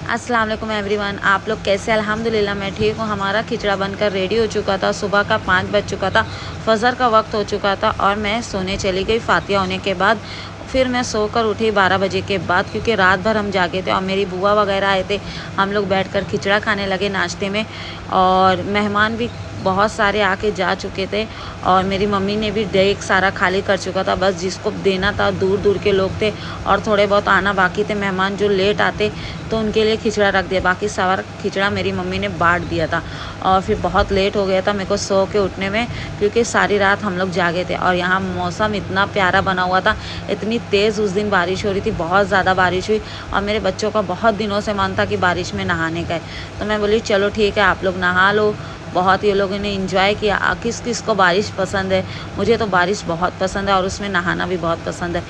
अस्सलाम वालेकुम एवरीवन, आप लोग कैसे? अल्हम्दुलिल्लाह मैं ठीक हूँ। हमारा खिचड़ा बनकर रेडी हो चुका था। सुबह का 5 बज चुका था, फजर का वक्त हो चुका था और मैं सोने चली गई। फातिहा होने के बाद फिर मैं सोकर उठी 12 बजे के बाद, क्योंकि रात भर हम जागे थे और मेरी बुआ वगैरह आए थे। हम लोग बैठकर खिचड़ा खाने लगे नाश्ते में, और मेहमान भी बहुत सारे आके जा चुके थे और मेरी मम्मी ने भी डेग सारा खाली कर चुका था। बस जिसको देना था दूर दूर के लोग थे और थोड़े बहुत आना बाकी थे मेहमान जो लेट आते, तो उनके लिए खिचड़ा रख दिया। बाकी सारा खिचड़ा मेरी मम्मी ने बांट दिया था। और फिर बहुत लेट हो गया था मेरे को सो के उठने में, क्योंकि सारी रात हम लोग जागे थे। और यहाँ मौसम इतना प्यारा बना हुआ था, इतनी तेज़ उस दिन बारिश हो रही थी, बहुत ज़्यादा बारिश हुई। और मेरे बच्चों का बहुत दिनों से मन था कि बारिश में नहाने का है, तो मैं बोली चलो ठीक है आप लोग नहा लो। बहुत ये लोगों ने एंजॉय किया। किस किस को बारिश पसंद है? मुझे तो बारिश बहुत पसंद है और उसमें नहाना भी बहुत पसंद है।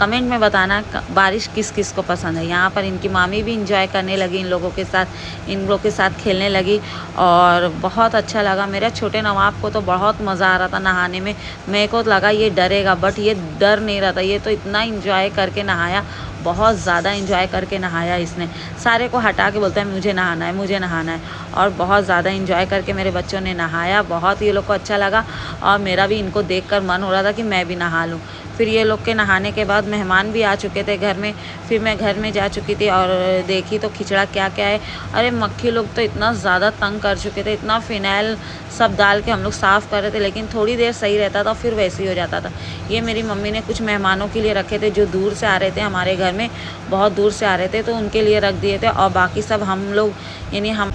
कमेंट में बताना बारिश किस किस को पसंद है। यहाँ पर इनकी मामी भी इंजॉय करने लगी इन लोगों के साथ, इन लोगों के साथ खेलने लगी और बहुत अच्छा लगा। मेरे छोटे नवाब को तो बहुत मज़ा आ रहा था नहाने में। मेरे को लगा ये डरेगा, बट ये डर नहीं रहा था। ये तो इतना इंजॉय करके नहाया, बहुत ज़्यादा इंजॉय करके नहाया इसने। सारे को हटा के बोलता है मुझे नहाना है, मुझे नहाना है। और बहुत ज़्यादा इंजॉय करके मेरे बच्चों ने नहाया। बहुत ये लोग को अच्छा लगा और मेरा भी इनको देखकर मन हो रहा था कि मैं भी नहा लूँ। फिर ये लोग के नहाने के बाद मेहमान भी आ चुके थे घर में। फिर मैं घर में जा चुकी थी और देखी तो खिचड़ा क्या क्या है। अरे मक्खी लोग तो इतना ज़्यादा तंग कर चुके थे, इतना फ़िनाइल सब डाल के हम लोग साफ़ कर रहे थे, लेकिन थोड़ी देर सही रहता था फिर वैसे ही हो जाता था। ये मेरी मम्मी ने कुछ मेहमानों के लिए रखे थे जो दूर से आ रहे थे हमारे घर में, बहुत दूर से आ रहे थे, तो उनके लिए रख दिए थे। और बाकी सब हम लोग यानी हम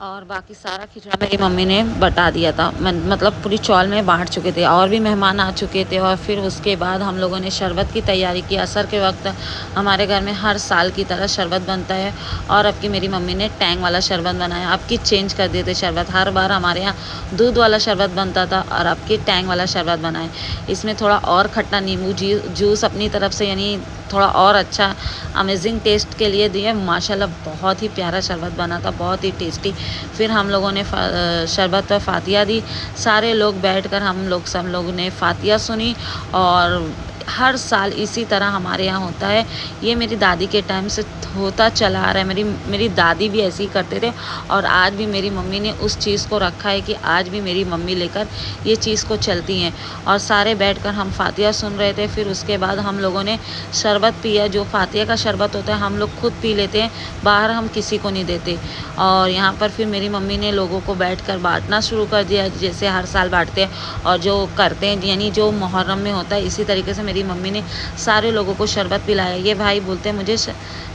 और बाकी सारा खिचड़ा मेरी मम्मी ने बटा दिया था, मतलब पूरी चौल में बांट चुके थे। और भी मेहमान आ चुके थे और फिर उसके बाद हम लोगों ने शरबत की तैयारी की। असर के वक्त हमारे घर में हर साल की तरह शरबत बनता है और अब की मेरी मम्मी ने टैंग वाला शरबत बनाया। अब की चेंज कर दिए थे शरबत। हर बार हमारे यहाँ दूध वाला शरबत बनता था और अब की टैंग वाला शरबत बनाए। इसमें थोड़ा और खट्टा नींबू जूस अपनी तरफ से यानी थोड़ा और अच्छा अमेजिंग टेस्ट के लिए दिए। माशाल्लाह बहुत ही प्यारा शरबत बना था, बहुत ही टेस्टी। फिर हम लोगों ने शरबत पर फातिहा दी। सारे लोग बैठकर सब लोग ने फातिहा सुनी। और हर साल इसी तरह हमारे यहाँ होता है। ये मेरी दादी के टाइम से होता चला आ रहा है। मेरी दादी भी ऐसे ही करते थे और आज भी मेरी मम्मी ने उस चीज़ को रखा है कि आज भी मेरी मम्मी लेकर ये चीज़ को चलती हैं। और सारे बैठकर हम फातिहा सुन रहे थे। फिर उसके बाद हम लोगों ने शरबत पिया। जो फातिहा का शरबत होता है हम लोग खुद पी लेते हैं, बाहर हम किसी को नहीं देते। और यहाँ पर फिर मेरी मम्मी ने लोगों को बैठकर बांटना शुरू कर दिया, जैसे हर साल बांटते हैं और जो करते हैं, यानी जो मुहर्रम में होता है इसी तरीके से मेरी मम्मी ने सारे लोगों को शरबत पिलाया। ये भाई बोलते हैं मुझे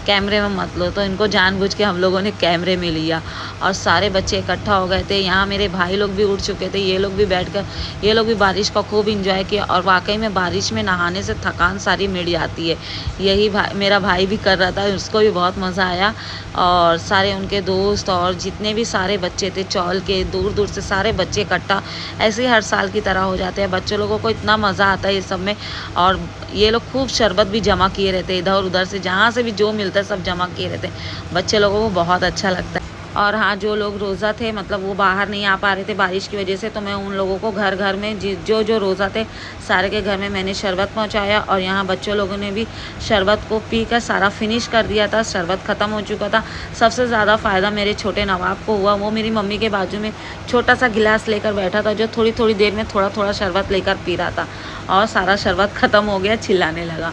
कैमरे में मत लो, तो इनको जानबूझ के हम लोगों ने कैमरे में लिया और सारे बच्चे इकट्ठा हो गए थे। यहाँ मेरे भाई लोग भी उठ चुके थे, ये लोग भी बैठकर ये लोग भी बारिश का खूब इंजॉय किया। और वाकई में बारिश में नहाने से थकान सारी मिट जाती है। यही मेरा भाई भी कर रहा था, उसको भी बहुत मज़ा आया। और सारे उनके दोस्त और जितने भी सारे बच्चे थे चौल के, दूर दूर से सारे बच्चे इकट्ठा, ऐसे ही हर साल की तरह हो जाते हैं। बच्चों लोगों को इतना मज़ा आता है ये सब में। और ये लोग खूब शरबत भी जमा किए रहते हैं, इधर उधर से जहाँ से भी जो मिलता है सब जमा किए रहते हैं। बच्चे लोगों को बहुत अच्छा लगता है। और हाँ, जो लोग रोज़ा थे, मतलब वो बाहर नहीं आ पा रहे थे बारिश की वजह से, तो मैं उन लोगों को घर घर में जो रोज़ा थे सारे के घर में मैंने शरबत पहुंचाया। और यहाँ बच्चों लोगों ने भी शरबत को पी कर सारा फिनिश कर दिया था। शरबत ख़त्म हो चुका था। सबसे ज़्यादा फ़ायदा मेरे छोटे नवाब को हुआ। वो मेरी मम्मी के बाजू में छोटा सा गिलास लेकर बैठा था, जो थोड़ी थोड़ी देर में थोड़ा थोड़ा शरबत लेकर पी रहा था और सारा शरबत ख़त्म हो गया, चिल्लाने लगा।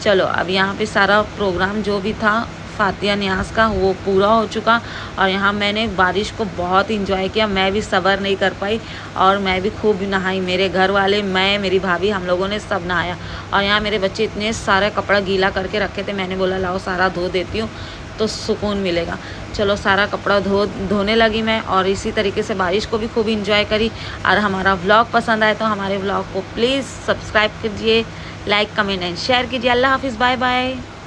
चलो अब यहाँ पे सारा प्रोग्राम जो भी था फातिहा न्याज का वो पूरा हो चुका। और यहाँ मैंने बारिश को बहुत इंजॉय किया। मैं भी सब्र नहीं कर पाई और मैं भी खूब नहाई। मेरे घर वाले, मैं, मेरी भाभी, हम लोगों ने सब नहाया। और यहाँ मेरे बच्चे इतने सारे कपड़ा गीला करके रखे थे, मैंने बोला लाओ सारा धो देती हूँ तो सुकून मिलेगा। चलो सारा कपड़ा धोने लगी मैं और इसी तरीके से बारिश को भी खूब इंजॉय करी। और हमारा व्लॉग पसंद आए तो हमारे व्लॉग को प्लीज़ सब्सक्राइब कीजिए, लाइक, कमेंट एंड शेयर कीजिए। अल्लाह हाफिज़, बाय बाय।